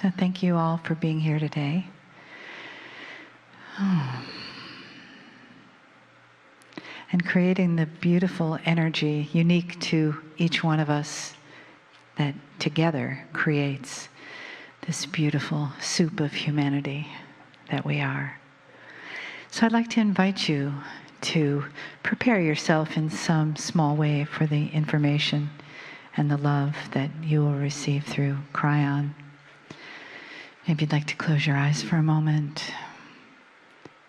So thank you all for being here today. And creating the beautiful energy unique to each one of us that together creates this beautiful soup of humanity that we are. So I'd like to invite you to prepare yourself in some small way for the information and the love that you will receive through Kryon. Maybe you'd like to close your eyes for a moment.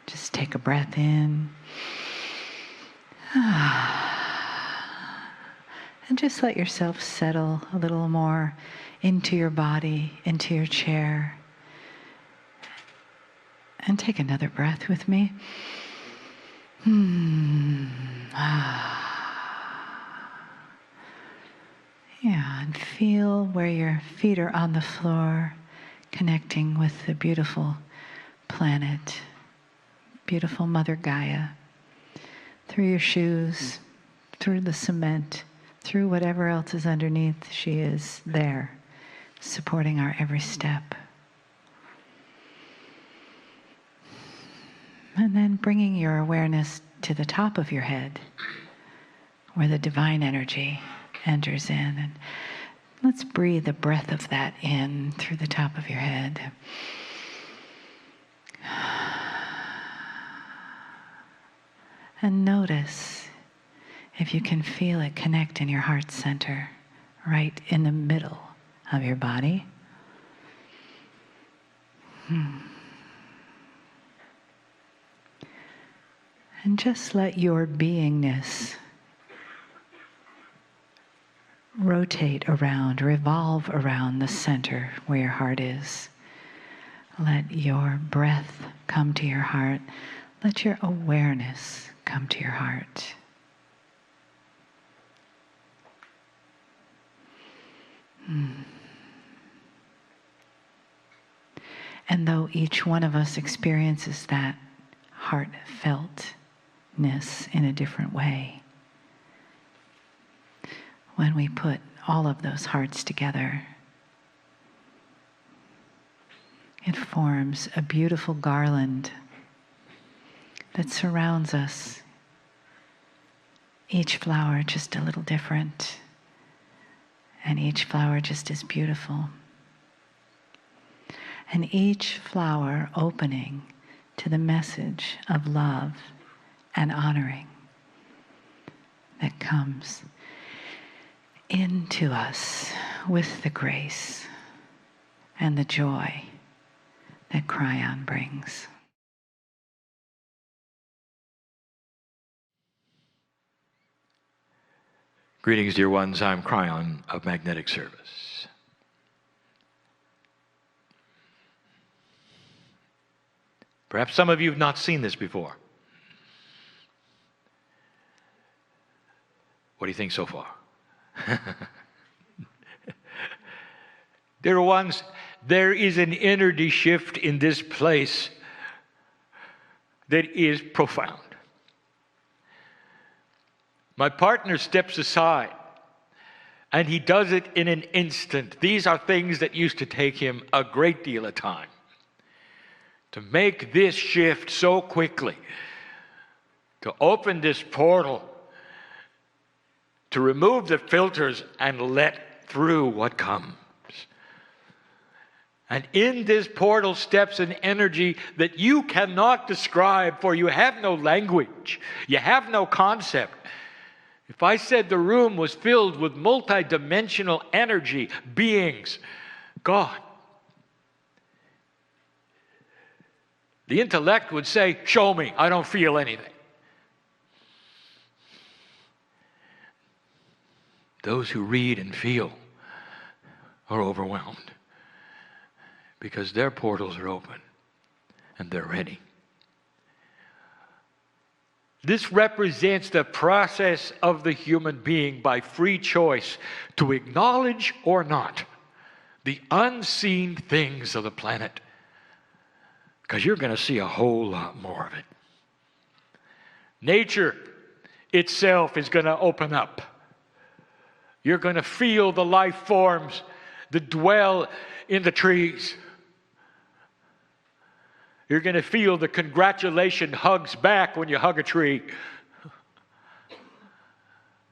Just take a breath in. And just let yourself settle a little more into your body, into your chair. And take another breath with me. Yeah, and feel where your feet are on the floor, connecting with the beautiful planet, beautiful Mother Gaia, through your shoes, through the cement, through whatever else is underneath. She is there, supporting our every step. And then bringing your awareness to the top of your head, where the divine energy enters in. And let's breathe a breath of that in through the top of your head. And notice if you can feel it connect in your heart center, right in the middle of your body. And just let your beingness rotate around, revolve around the center where your heart is. Let your breath come to your heart. Let your awareness come to your heart. And though each one of us experiences that heartfeltness in a different way, when we put all of those hearts together, it forms a beautiful garland that surrounds us. Each flower just a little different, and each flower just as beautiful. And each flower opening to the message of love and honoring that comes into us with the grace and the joy that Kryon brings. Greetings, dear ones. I'm Kryon of Magnetic Service. Perhaps some of you have not seen this before. What do you think so far? Dear ones, there is an energy shift in this place that is profound. My partner steps aside, and he does it in an instant. These are things that used to take him a great deal of time. To make this shift so quickly, to open this portal, to remove the filters and let through what comes. And in this portal steps an energy that you cannot describe, for you have no language, you have no concept. If I said the room was filled with multidimensional energy, beings, God, the intellect would say, show me, I don't feel anything. Those who read and feel are overwhelmed because their portals are open and they're ready. This represents the process of the human being by free choice to acknowledge or not the unseen things of the planet, because you're going to see a whole lot more of it. Nature itself is going to open up. You're going to feel the life forms that dwell in the trees. You're going to feel the congratulation hugs back when you hug a tree.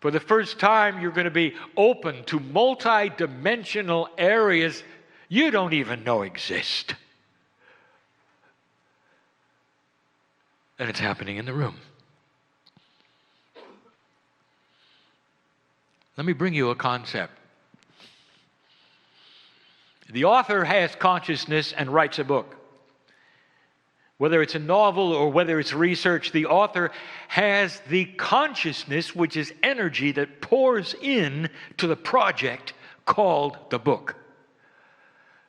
For the first time, you're going to be open to multi-dimensional areas you don't even know exist. And it's happening in the room. Let me bring you a concept. The author has consciousness and writes a book. Whether it's a novel or whether it's research, the author has the consciousness, which is energy that pours in to the project called the book.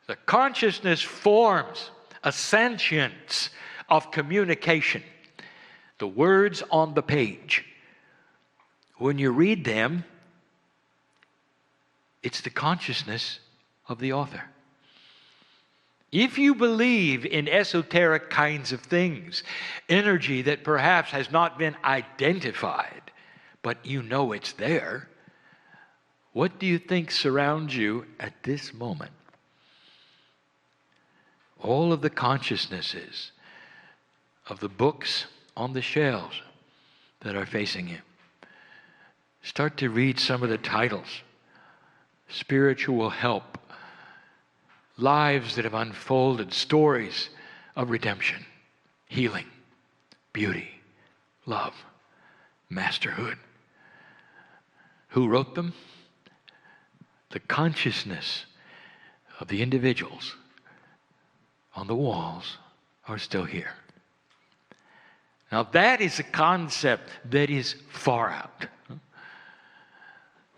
The consciousness forms a sentience of communication. The words on the page, when you read them, it's the consciousness of the author. If you believe in esoteric kinds of things, energy that perhaps has not been identified, but you know it's there, what do you think surrounds you at this moment? All of the consciousnesses of the books on the shelves that are facing you. Start to read some of the titles. Spiritual help. Lives that have unfolded, stories of redemption, healing, beauty, love, masterhood. Who wrote them? The consciousness of the individuals on the walls are still here. Now that is a concept that is far out.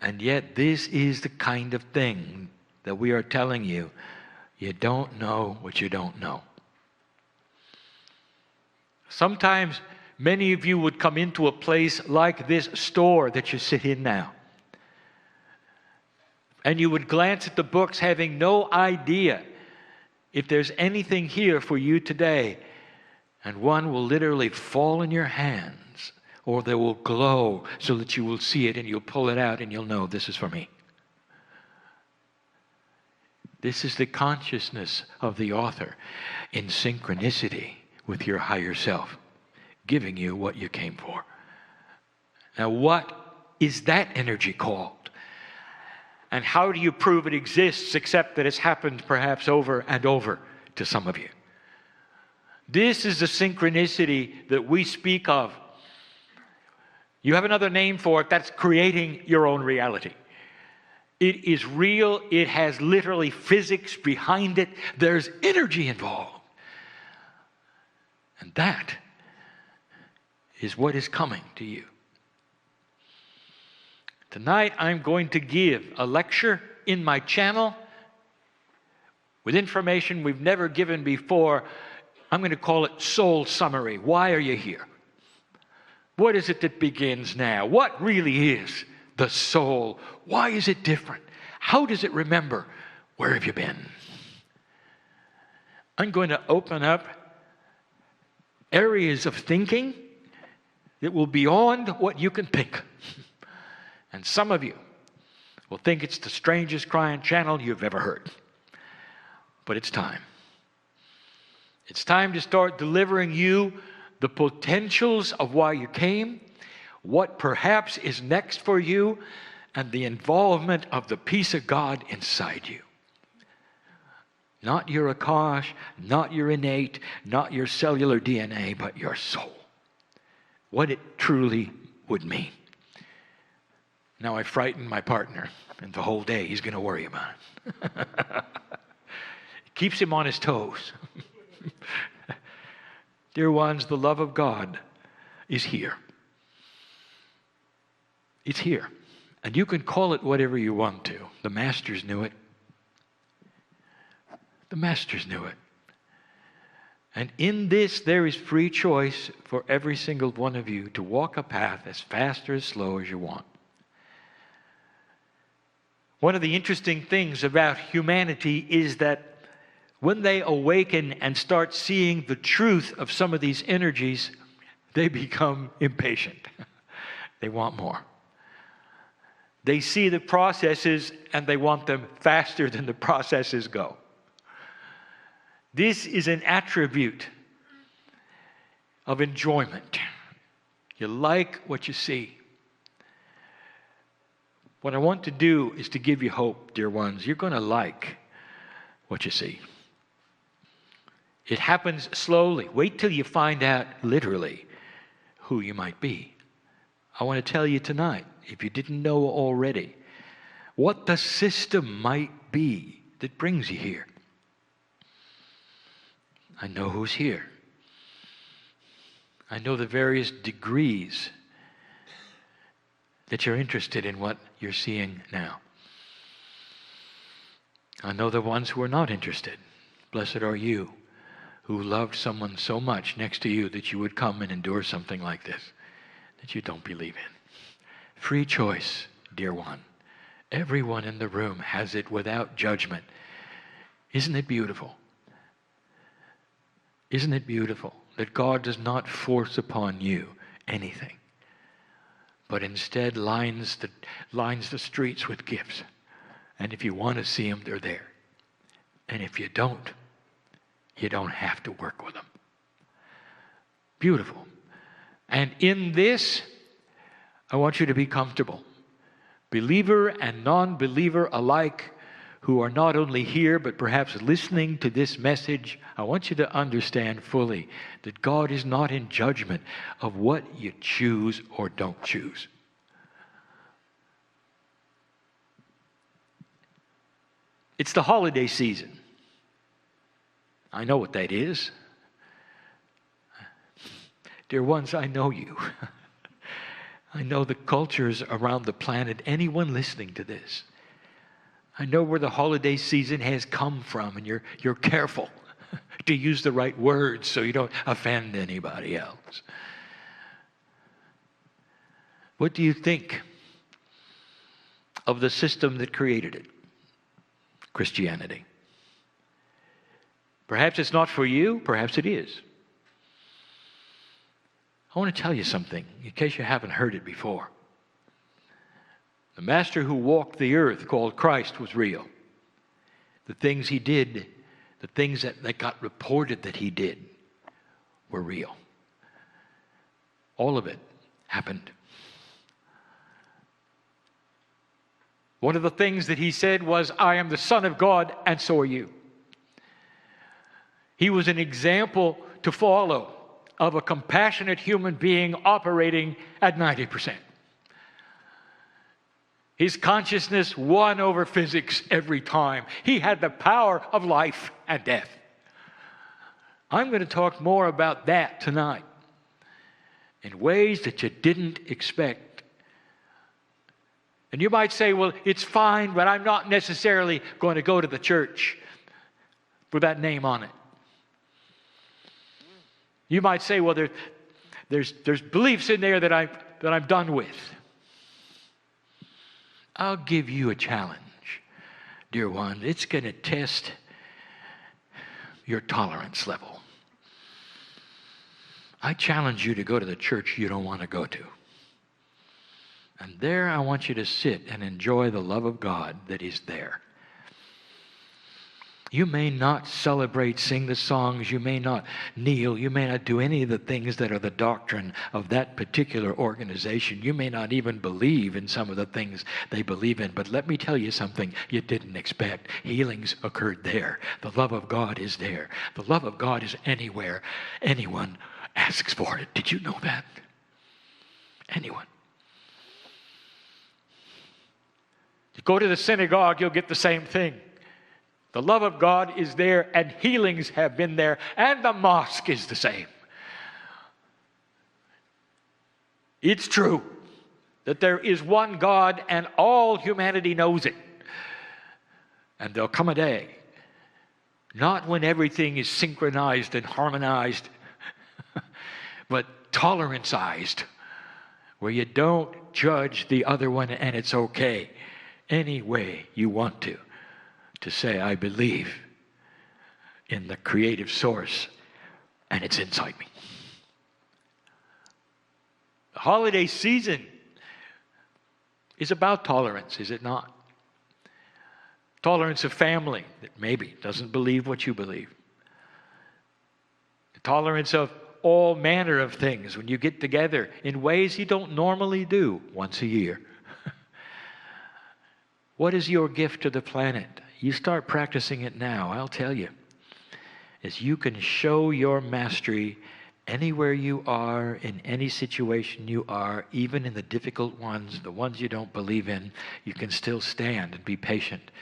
And yet this is the kind of thing that we are telling you. You don't know what you don't know. Sometimes many of you would come into a place like this store that you sit in now. And you would glance at the books having no idea if there's anything here for you today. And one will literally fall in your hands, or they will glow so that you will see it and you'll pull it out and you'll know this is for me. This is the consciousness of the author in synchronicity with your higher self, giving you what you came for. Now, what is that energy called? And how do you prove it exists except that it's happened perhaps over and over to some of you? This is the synchronicity that we speak of. You have another name for it, that's creating your own reality. It is real, it has literally physics behind it, there's energy involved. And that is what is coming to you. Tonight I'm going to give a lecture in my channel with information we've never given before. I'm going to call it Soul Summary. Why are you here? What is it that begins now? What really is the soul? Why is it different? How does it remember? Where have you been? I'm going to open up areas of thinking that will be beyond what you can think. And some of you will think it's the strangest Kryon channel you've ever heard. But it's time. It's time to start delivering you the potentials of why you came, what perhaps is next for you, and the involvement of the peace of God inside you. Not your Akash, not your innate, not your cellular DNA, but your soul. What it truly would mean. Now I frightened my partner, and the whole day he's going to worry about it. It keeps him on his toes. Dear ones, the love of God is here. It's here. And you can call it whatever you want to. The masters knew it. The masters knew it. And in this, there is free choice for every single one of you to walk a path as fast or as slow as you want. One of the interesting things about humanity is that when they awaken and start seeing the truth of some of these energies, they become impatient. They want more. They see the processes and they want them faster than the processes go. This is an attribute of enjoyment. You like what you see. What I want to do is to give you hope, dear ones. You're going to like what you see. It happens slowly. Wait till you find out literally who you might be. I want to tell you tonight, if you didn't know already, what the system might be that brings you here. I know who's here. I know the various degrees that you're interested in what you're seeing now. I know the ones who are not interested. Blessed are you who loved someone so much next to you that you would come and endure something like this that you don't believe in. Free choice, dear one. Everyone in the room has it without judgment. Isn't it beautiful? Isn't it beautiful that God does not force upon you anything, but instead lines the streets with gifts? And if you want to see them, they're there. And if you don't have to work with them. Beautiful. And in this, I want you to be comfortable. Believer and non-believer alike, who are not only here, but perhaps listening to this message, I want you to understand fully that God is not in judgment of what you choose or don't choose. It's the holiday season. I know what that is. Dear ones, I know you. I know the cultures around the planet, anyone listening to this. I know where the holiday season has come from, and you're careful to use the right words so you don't offend anybody else. What do you think of the system that created it? Christianity. Perhaps it's not for you, perhaps it is. I want to tell you something, in case you haven't heard it before. The master who walked the earth, called Christ, was real. The things he did, the things that got reported that he did, were real. All of it happened. One of the things that he said was, I am the Son of God, and so are you. He was an example to follow of a compassionate human being operating at 90%. His consciousness won over physics every time. He had the power of life and death. I'm going to talk more about that tonight in ways that you didn't expect. And you might say, well, it's fine, but I'm not necessarily going to go to the church with that name on it. You might say, well, there's beliefs in there that I'm done with. I'll give you a challenge, dear one. It's going to test your tolerance level. I challenge you to go to the church you don't want to go to. And there I want you to sit and enjoy the love of God that is there. You may not celebrate, sing the songs, you may not kneel, you may not do any of the things that are the doctrine of that particular organization. You may not even believe in some of the things they believe in. But let me tell you something you didn't expect. Healings occurred there. The love of God is there. The love of God is anywhere anyone asks for it. Did you know that? Anyone. You go to the synagogue, you'll get the same thing. The love of God is there, and healings have been there, and the mosque is the same. It's true that there is one God, and all humanity knows it. And there'll come a day, not when everything is synchronized and harmonized, but toleranceized, where you don't judge the other one, and it's okay any way you want to say, I believe in the creative source, and it's inside me. The holiday season is about tolerance, is it not? Tolerance of family that maybe doesn't believe what you believe. The tolerance of all manner of things when you get together in ways you don't normally do once a year. What is your gift to the planet? You start practicing it now, I'll tell you. Is you can show your mastery anywhere you are, in any situation you are, even in the difficult ones, the ones you don't believe in, you can still stand and be patient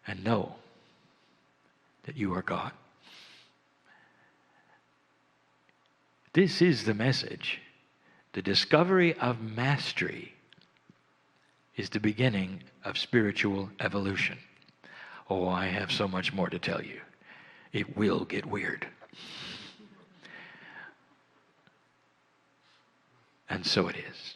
and know that you are God. This is the message. The discovery of mastery is the beginning of spiritual evolution. Oh, I have so much more to tell you. It will get weird. And so it is.